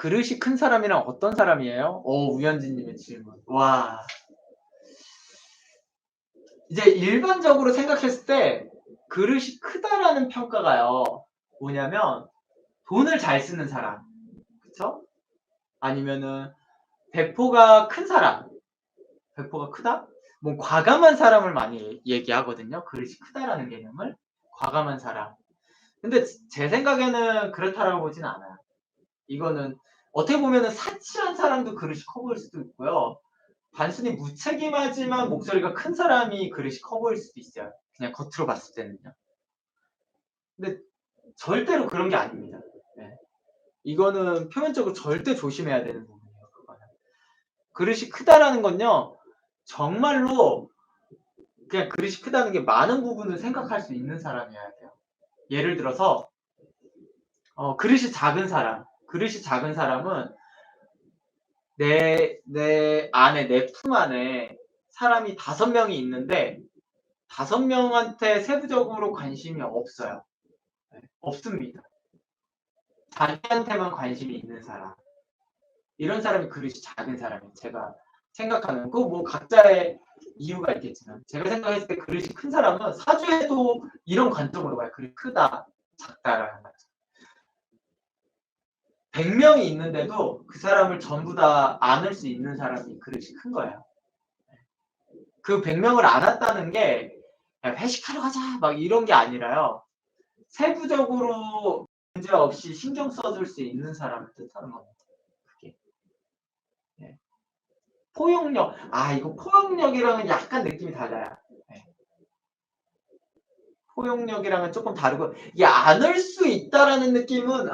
그릇이 큰 사람이란 어떤 사람이에요? 우현진님의 질문. 와. 이제 일반적으로 생각했을 때 그릇이 크다라는 평가가요. 뭐냐면 돈을 잘 쓰는 사람, 그쵸? 아니면은 배포가 큰 사람, 배포가 크다? 뭐 과감한 사람을 많이 얘기하거든요. 그릇이 크다라는 개념을. 과감한 사람. 근데 제 생각에는 그렇다라고 보진 않아요. 이거는 어떻게 보면은 사치한 사람도 그릇이 커 보일 수도 있고요. 단순히 무책임하지만 목소리가 큰 사람이 그릇이 커 보일 수도 있어요. 그냥 겉으로 봤을 때는요. 근데 절대로 그런 게 아닙니다. 네. 이거는 표면적으로 절대 조심해야 되는 부분이에요. 그거는. 그릇이 크다라는 건요. 정말로 그냥 그릇이 크다는 게 많은 부분을 생각할 수 있는 사람이어야 돼요. 예를 들어서 그릇이 작은 사람. 그릇이 작은 사람은 내 품 안에 사람이 5명이 있는데 5명한테 세부적으로 관심이 없어요. 네, 없습니다. 자기한테만 관심이 있는 사람. 이런 사람이 그릇이 작은 사람이에요. 제가 생각하는 거 뭐 각자의 이유가 있겠지만 제가 생각했을 때 그릇이 큰 사람은 사주에도 이런 관점으로 봐요. 그릇이 크다, 작다라는 거죠. 100명이 있는데도 그 사람을 전부 다 안을 수 있는 사람이 그릇이 큰 거예요. 그 100명을 안았다는 게 회식하러 가자 막 이런 게 아니라요. 세부적으로 문제 없이 신경 써줄 수 있는 사람을 뜻하는 겁니다. 그게. 네. 포용력. 이거 포용력이랑은 약간 느낌이 달라요. 네. 포용력이랑은 조금 다르고, 이게 안을 수 있다라는 느낌은,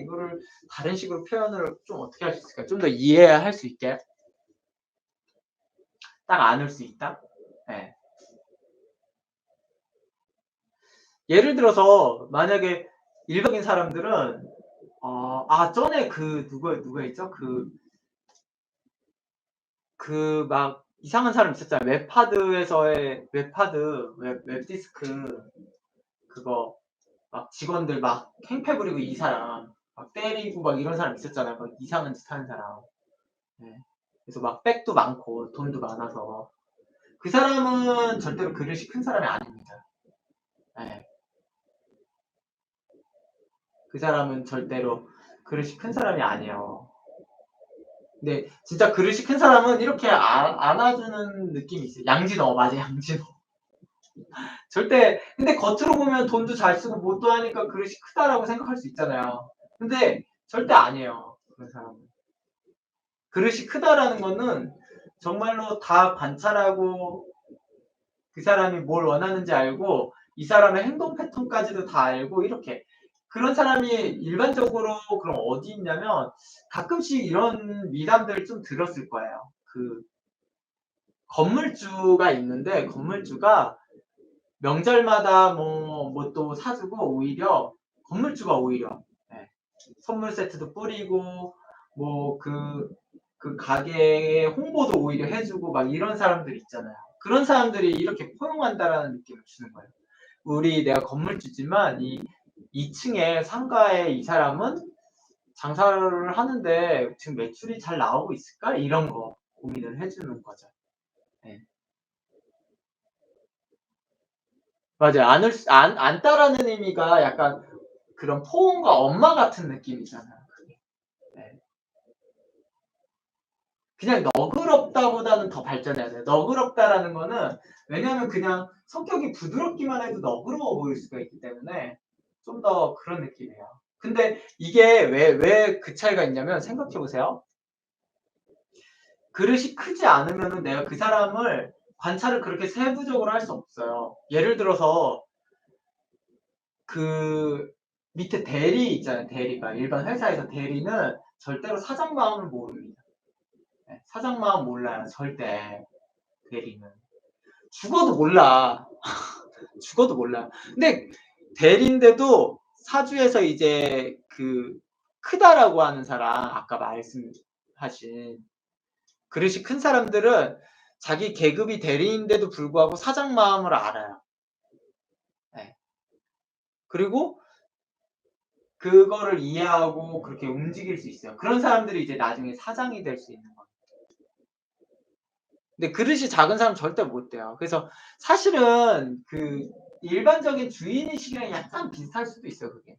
이거를 다른 식으로 표현을 좀 어떻게 할 수 있을까? 좀 더 이해할 수 있게. 딱 안을 수 있다? 네. 예를 들어서, 만약에 일반적인 사람들은, 전에 누가 있죠? 막 이상한 사람 있었잖아요. 웹디스크 그거 막 직원들 막 행패 부리고 이 사람 막 때리고 막 이런 사람 있었잖아요. 막 이상한 짓 하는 사람. 네. 그래서 막 백도 많고 돈도 많아서 그 사람은 절대로 그릇이 큰 사람이 아닙니다. 네. 그 사람은 절대로 그릇이 큰 사람이 아니에요. 근데 진짜 그릇이 큰 사람은 이렇게 안아주는 느낌이 있어요. 양진호 맞아, 양진호. 절대. 근데 겉으로 보면 돈도 잘 쓰고 뭣도 하니까 그릇이 크다라고 생각할 수 있잖아요. 근데 절대 아니에요. 그런 사람은. 그릇이 크다라는 거는 정말로 다 관찰하고 그 사람이 뭘 원하는지 알고 이 사람의 행동 패턴까지도 다 알고 이렇게 그런 사람이 일반적으로 그럼 어디 있냐면 가끔씩 이런 미담들을 좀 들었을 거예요. 그 건물주가 있는데 건물주가 명절마다 뭐 또 사주고 오히려 건물주가 오히려 네, 선물 세트도 뿌리고 뭐 그 가게의 홍보도 오히려 해주고 막 이런 사람들 있잖아요. 그런 사람들이 이렇게 포용한다라는 느낌을 주는 거예요. 내가 건물주지만 이 2층에 상가에 이 사람은 장사를 하는데 지금 매출이 잘 나오고 있을까? 이런 거 고민을 해주는 거죠. 네. 맞아요. 안따라는 의미가 약간 그런 포옹과 엄마 같은 느낌이잖아요. 네. 그냥 너그럽다보다는 더 발전해야 돼요. 너그럽다라는 거는 왜냐하면 그냥 성격이 부드럽기만 해도 너그러워 보일 수가 있기 때문에 좀 더 그런 느낌이에요. 근데 이게 왜 그 차이가 있냐면 생각해 보세요. 그릇이 크지 않으면 내가 그 사람을 관찰을 그렇게 세부적으로 할 수 없어요. 예를 들어서 그 밑에 대리 있잖아요. 대리가 일반 회사에서 대리는 절대로 사장 마음을 모릅니다. 네, 사장 마음 몰라요. 절대 대리는 죽어도 몰라. 죽어도 몰라. 근데 대리인데도 사주에서 이제 그 크다라고 하는 사람 아까 말씀하신 그릇이 큰 사람들은 자기 계급이 대리인데도 불구하고 사장 마음을 알아요. 네. 그리고 그거를 이해하고 그렇게 움직일 수 있어요. 그런 사람들이 이제 나중에 사장이 될 수 있는 거예요. 근데 그릇이 작은 사람 절대 못 돼요. 그래서 사실은 그 일반적인 주인의식이랑 약간 비슷할 수도 있어요, 그게.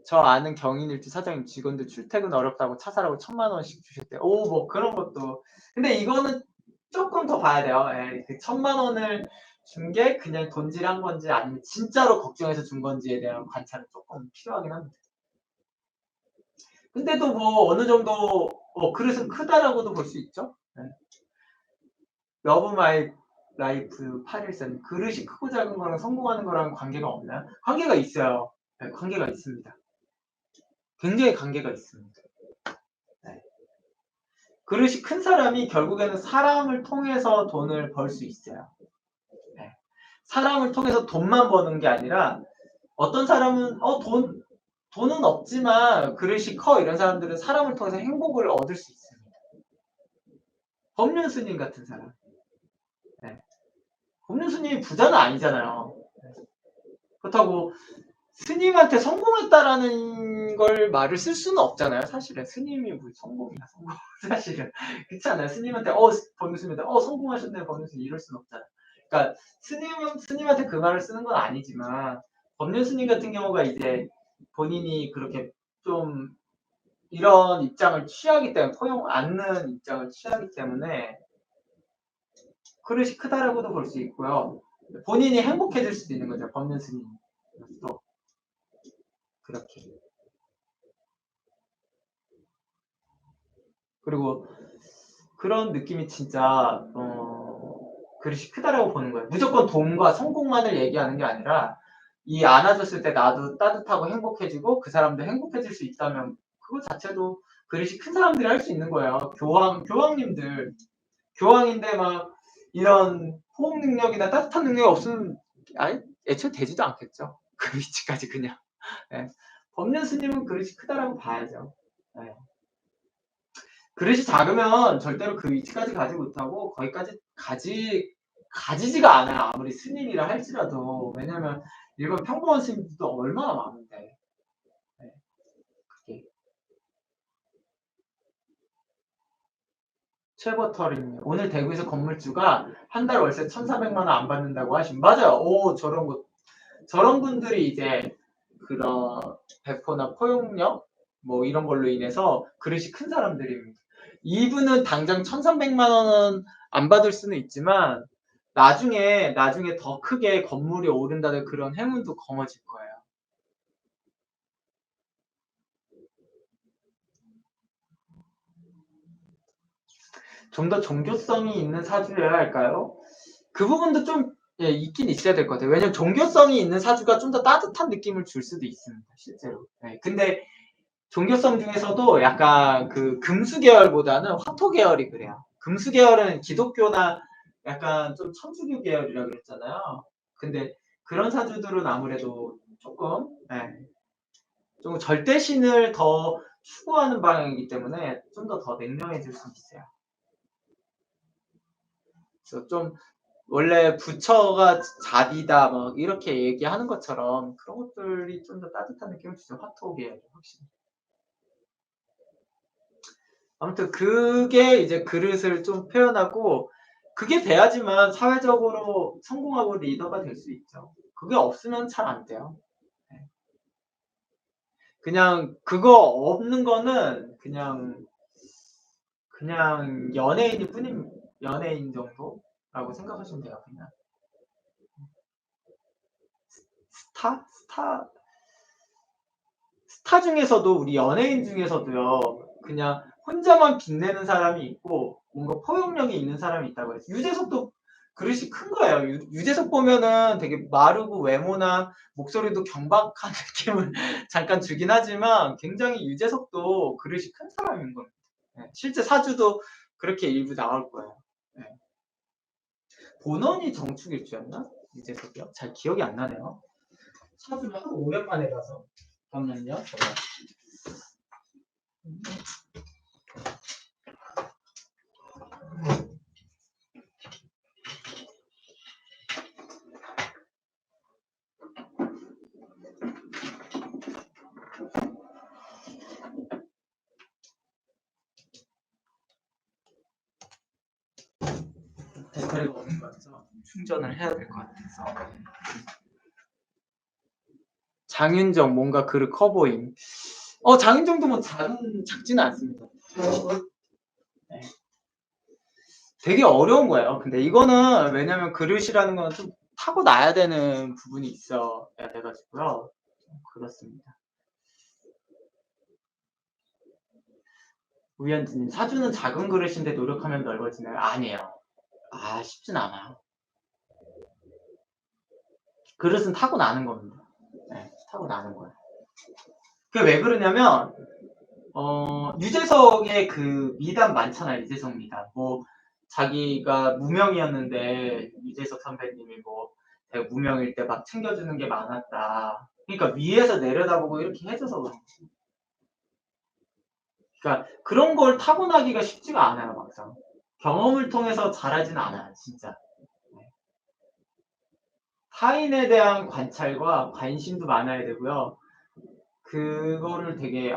저 아는 경인일주 사장님 직원들 출퇴근 어렵다고 차 사라고 1,000,000원씩 주셨대요. 오, 뭐 그런 것도. 근데 이거는 조금 더 봐야 돼요. 예, 그 1,000,000원을 준 게 그냥 돈질한 건지 아니면 진짜로 걱정해서 준 건지에 대한 관찰은 조금 필요하긴 합니다. 근데도 뭐 어느 정도 그릇은 크다라고도 볼 수 있죠. 네. 러브 마이 라이프 814님 그릇이 크고 작은 거랑 성공하는 거랑 관계가 없나요? 관계가 있어요. 네, 관계가 있습니다. 굉장히 관계가 있습니다. 네. 그릇이 큰 사람이 결국에는 사람을 통해서 돈을 벌 수 있어요. 네. 사람을 통해서 돈만 버는 게 아니라 어떤 사람은 돈은 없지만 그릇이 커 이런 사람들은 사람을 통해서 행복을 얻을 수 있습니다. 법륜 스님 같은 사람. 네. 법륜 스님이 부자는 아니잖아요. 그렇다고 스님한테 성공했다라는 걸 말을 쓸 수는 없잖아요. 사실은 스님이 뭐 성공이야 성공. 사실은 그렇지 않아요. 스님한테 법륜 스님한테 성공하셨네 법륜 스님 이럴 수는 없잖아요. 그러니까 스님한테 그 말을 쓰는 건 아니지만 법륜 스님 같은 경우가 이제 본인이 그렇게 좀 이런 입장을 취하기 때문에 포용 않는 입장을 취하기 때문에 그릇이 크다라고도 볼 수 있고요. 본인이 행복해질 수도 있는 거죠. 법륜 스님으로서 그렇게. 그리고 그런 느낌이 진짜 그릇이 크다라고 보는 거예요. 무조건 돈과 성공만을 얘기하는 게 아니라 이 안아줬을 때 나도 따뜻하고 행복해지고 그 사람도 행복해질 수 있다면 그거 자체도 그릇이 큰 사람들이 할 수 있는 거예요. 교황님들 교황인데 막 이런 호응 능력이나 따뜻한 능력이 없으면 아니 애초에 되지도 않겠죠. 그 위치까지 그냥. 네. 법륜 스님은 그릇이 크다라고 봐야죠. 네. 그릇이 작으면 절대로 그 위치까지 가지 못하고 거기까지 가지지가 않아요. 아무리 스님이라 할지라도. 왜냐면 일반 평범한 스님들도 얼마나 많은데. 네, 그게. 최버터링 오늘 대구에서 건물주가 한 달 월세 1,400만 원 안 받는다고 하신 맞아요. 오 저런 분들이 이제 그런 배포나 포용력 뭐 이런 걸로 인해서 그릇이 큰 사람들입니다. 이분은 당장 1,300만 원은 안 받을 수는 있지만 나중에 더 크게 건물이 오른다는 그런 행운도 거머쥘 거예요. 좀 더 종교성이 있는 사주여야 할까요? 그 부분도 좀 있긴 있어야 될 것 같아요. 왜냐면 종교성이 있는 사주가 좀 더 따뜻한 느낌을 줄 수도 있습니다. 실제로. 네, 근데 종교성 중에서도 약간 그 금수 계열보다는 화토 계열이 그래요. 금수 계열은 기독교나 약간 좀 천주교 계열이라 그랬잖아요. 근데 그런 사주들은 아무래도 조금 절대신을 더 추구하는 방향이기 때문에 좀 더 냉정해질 수 있어요. 그래서 좀 원래 부처가 자비다 뭐 이렇게 얘기하는 것처럼 그런 것들이 좀 더 따뜻한 느낌을 주죠. 화토 계열이 확실히. 아무튼 그게 이제 그릇을 좀 표현하고 그게 돼야지만 사회적으로 성공하고 리더가 될 수 있죠. 그게 없으면 잘 안 돼요. 네. 그냥 그거 없는 거는 그냥 연예인일 뿐입니다. 연예인 정도라고 생각하시면 돼요. 그냥 스타 중에서도 우리 연예인 중에서도요. 그냥 혼자만 빛내는 사람이 있고 뭔가 포용력이 있는 사람이 있다고 해요. 유재석도 그릇이 큰 거예요. 유재석 보면은 되게 마르고 외모나 목소리도 경박한 느낌을 잠깐 주긴 하지만 굉장히 유재석도 그릇이 큰 사람인 겁니다. 네, 실제 사주도 그렇게 일부 나올 거예요. 네. 본원이 정축일주였나? 유재석이요? 잘 기억이 안 나네요. 사주를 하도 오랜만에 봐서. 잠깐만요. 제가. 자리가 없는 것 같아서 충전을 해야 될 것 같아서. 장윤정 뭔가 글을 커 보임. 장윤정도 뭐 작지는 않습니다. 네. 되게 어려운 거예요. 근데 이거는 왜냐면 그릇이라는 건 좀 타고나야 되는 부분이 있어야 돼가지고요. 그렇습니다. 우연지님, 사주는 작은 그릇인데 노력하면 넓어지나요? 아니에요. 쉽진 않아요. 그릇은 타고나는 겁니다. 네, 타고나는 거예요. 그게 왜 그러냐면, 유재석의 그 미담 많잖아요. 유재석 미담. 뭐, 자기가 무명이었는데, 유재석 선배님이 뭐, 되게 무명일 때 막 챙겨주는 게 많았다. 그러니까 위에서 내려다보고 이렇게 해줘서 그런 거지. 그러니까 그런 걸 타고나기가 쉽지가 않아요, 막상. 경험을 통해서 잘하진 않아요, 진짜. 네. 타인에 대한 관찰과 관심도 많아야 되고요. 그거를 되게,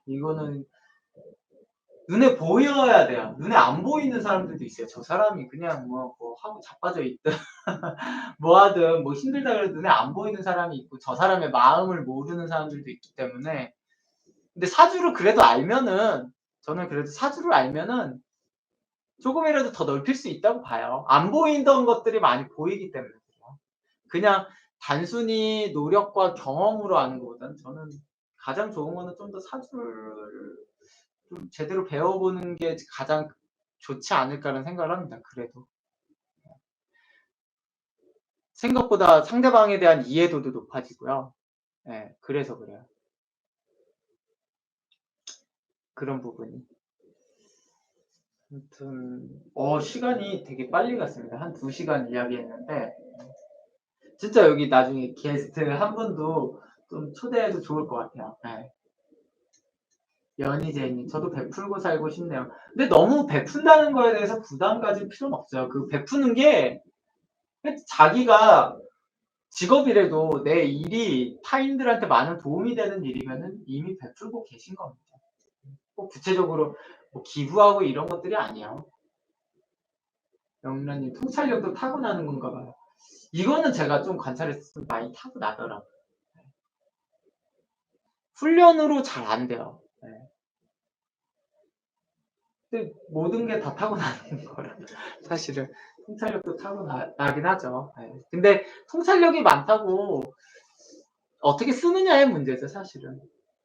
이거는 눈에 보여야 돼요. 눈에 안 보이는 사람들도 있어요. 저 사람이 그냥 뭐 하고 자빠져 있든, 뭐 하든, 뭐 힘들다 그래도 눈에 안 보이는 사람이 있고, 저 사람의 마음을 모르는 사람들도 있기 때문에. 근데 사주를 그래도 알면은, 저는 그래도 사주를 알면은, 조금이라도 더 넓힐 수 있다고 봐요. 안 보이던 것들이 많이 보이기 때문에 그래요. 그냥 단순히 노력과 경험으로 아는 것보다는 저는 가장 좋은 거는 좀 더 사주를 좀 제대로 배워보는 게 가장 좋지 않을까라는 생각을 합니다. 그래도 생각보다 상대방에 대한 이해도도 높아지고요. 네, 그래서 그래요. 그런 부분이. 아무튼 시간이 되게 빨리 갔습니다. 한 2시간 이야기했는데 진짜 여기 나중에 게스트 한 분도 좀 초대해도 좋을 것 같아요. 네. 연희재님, 저도 베풀고 살고 싶네요. 근데 너무 베푼다는 거에 대해서 부담 가질 필요는 없어요. 그 베푸는 게 자기가 직업이라도 내 일이 타인들한테 많은 도움이 되는 일이면은 이미 베풀고 계신 겁니다. 꼭 구체적으로 뭐 기부하고 이런 것들이 아니에요. 영란님, 통찰력도 타고나는 건가 봐요. 이거는 제가 좀 관찰했을 때 많이 타고나더라고요. 훈련으로 잘 안 돼요. 네. 근데 모든 게 다 타고나는 거라 사실은 통찰력도 타고나긴 하죠. 네. 근데 통찰력이 많다고 어떻게 쓰느냐의 문제죠, 사실은.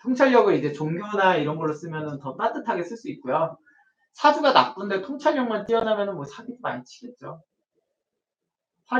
통찰력을 이제 종교나 이런 걸로 쓰면 더 따뜻하게 쓸 수 있고요. 사주가 나쁜데 통찰력만 뛰어나면 뭐 사기도 많이 치겠죠.